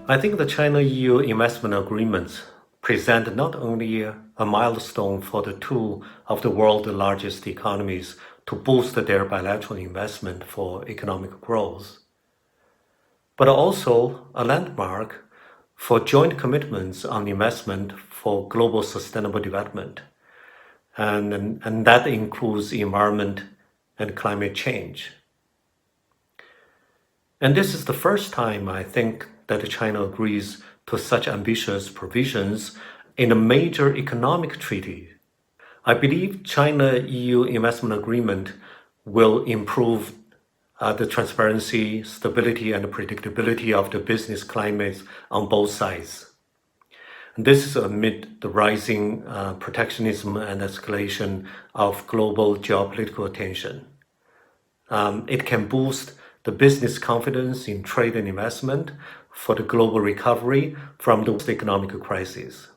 I think the China-EU investment agreements present not only a milestone for the two of the world's largest economies to boost their bilateral investment for economic growth, but also a landmark for joint commitments on investment for global sustainable development. And that includes environment and climate change. And this is the first time, I think, that China agrees to such ambitious provisions in a major economic treaty. I believe China-EU investment agreement will improve the transparency, stability, and predictability of the business climate on both sides. And this is amid the rising protectionism and escalation of global geopolitical tension. It can boost the business confidence in trade and investment for the global recovery from the economic crisis.